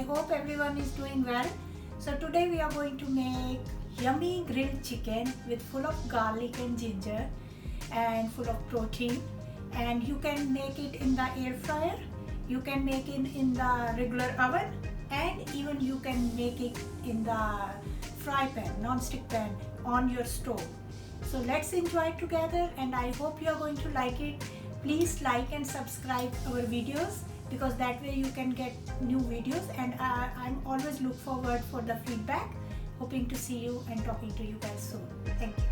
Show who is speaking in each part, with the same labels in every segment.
Speaker 1: hope everyone is doing well. So today we are going to make yummy grilled chicken with full of garlic and ginger and full of protein. And you can make it in the air fryer, you can make it in the regular oven, and even you can make it in the fry pan, non-stick pan on your stove. So let's enjoy it together, and I hope you are going to like it. Please like and subscribe our videos, because that way you can get new videos, and I'm always look forward for the feedback. Hoping to see you and talking to you guys soon. Thank you.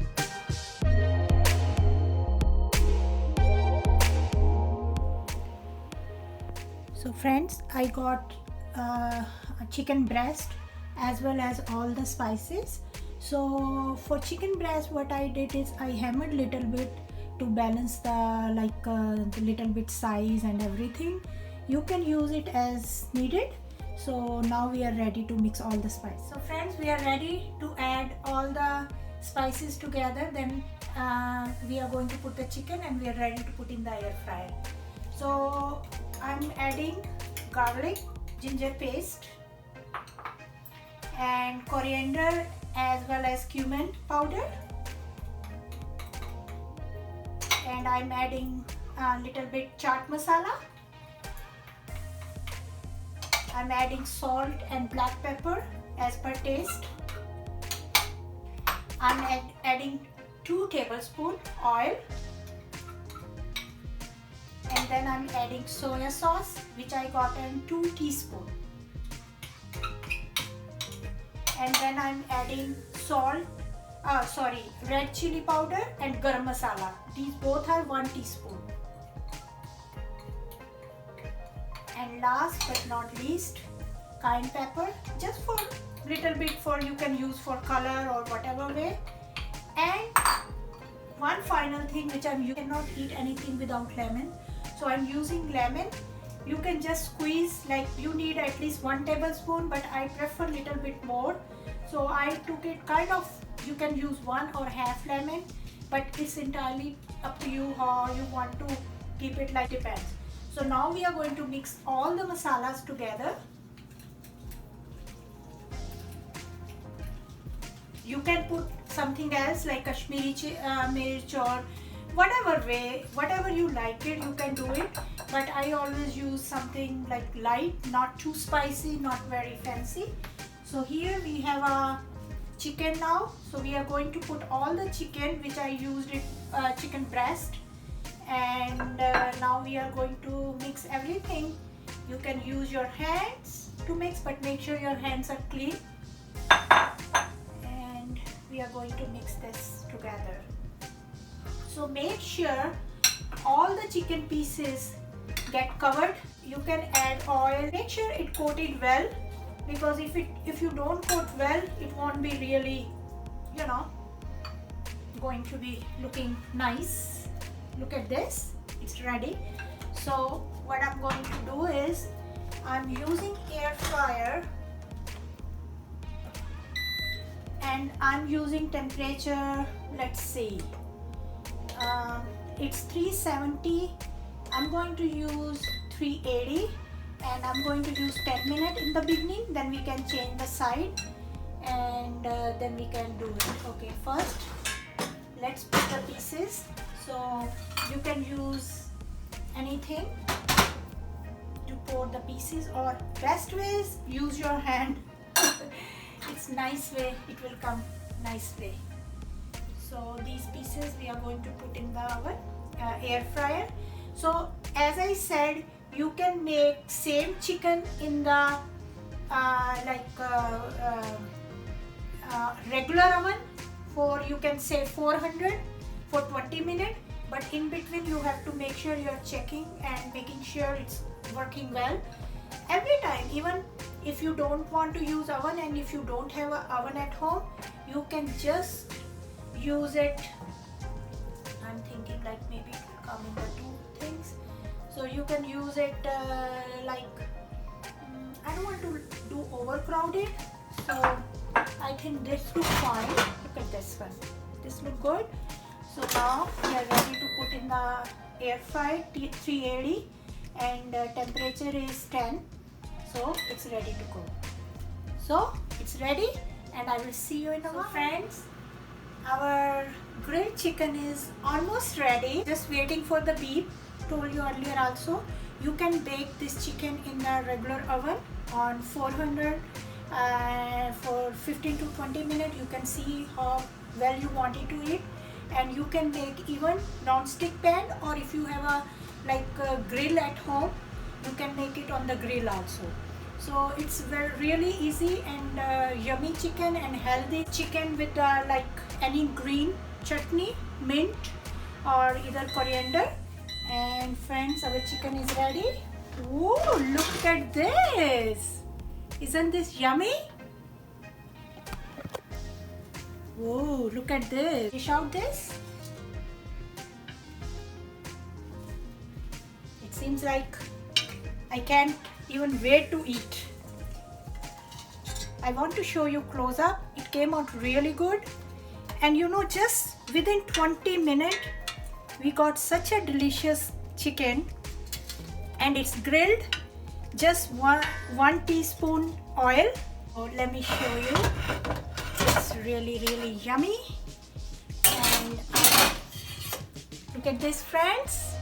Speaker 1: So friends, I got a chicken breast as well as all the spices. So for chicken breast, what I did is I hammered little bit to balance the the little bit size and everything. You can use it as needed. So now we are ready to mix all the spices. So friends, we are ready to add all the spices together. Then we are going to put the chicken, and we are ready to put in the air fryer. So I'm adding garlic, ginger paste, and coriander as well as cumin powder, and I'm adding a little bit chaat masala. I'm adding salt and black pepper as per taste. I'm adding 2 tablespoons oil, and then I'm adding soya sauce, which I got in 2 teaspoons. And then I'm adding red chili powder and garam masala. These both are 1 teaspoon. And last but not least, cayenne pepper, just for little bit, for you can use for color or whatever way. And one final thing which you cannot eat anything without lemon, so I'm using lemon. You can just squeeze, like you need at least 1 tablespoon, but I prefer little bit more. So I took it kind of, you can use 1 or half lemon, but it's entirely up to you how you want to keep it, like depends. So now we are going to mix all the masalas together. You can put something else like Kashmiri mirch or whatever way, whatever you like it, you can do it. But I always use something like light, not too spicy, not very fancy. So here we have a chicken now. So we are going to put all the chicken which I used it, chicken breast. And now we are going to mix everything. You can use your hands to mix, but make sure your hands are clean. And we are going to mix this together. So make sure all the chicken pieces get covered. You can add oil. Make sure it coated well, because if you don't coat well, it won't be really, going to be looking nice. Look at this, it's ready. So what I'm going to do is, I'm using air fryer, and I'm using temperature, let's see, it's 370. I'm going to use 380, and I'm going to use 10 minutes in the beginning. Then we can change the side, and then we can do it. Okay, first let's put the pieces. So you can use anything to pour the pieces, or best way is use your hand. It's nice way, it will come nice way. So these pieces we are going to put in the oven, air fryer. So as I said, you can make same chicken in the regular oven for, you can say 400 for 20 minutes, but in between you have to make sure you're checking and making sure it's working well every time. Even if you don't want to use oven, and if you don't have an oven at home, you can just use it. I'm thinking like maybe it will come in the 2 things. So you can use it I don't want to do overcrowded, so I think this looks fine. Look at this one, this look good. So now we are ready to put in the air fry 380, and temperature is 10. So it's ready to go. So it's ready, and I will see you in a while. Friends, our grilled chicken is almost ready. Just waiting for the beep. Told you earlier also, you can bake this chicken in a regular oven on 400 for 15 to 20 minutes. You can see how well you want it to eat, and you can make even non-stick pan, or if you have a grill at home, you can make it on the grill also. So it's really easy and yummy chicken and healthy chicken with like any green chutney, mint or either coriander. And friends, our chicken is ready. Whoa, look at this! Isn't this yummy? Whoa, look at this. Dish out this. It seems like I can't even wait to eat. I want to show you close up. It came out really good. And you know, just within 20 minutes, we got such a delicious chicken, and it's grilled. Just one teaspoon oil. Oh, let me show you. It's really yummy. And look at this, friends.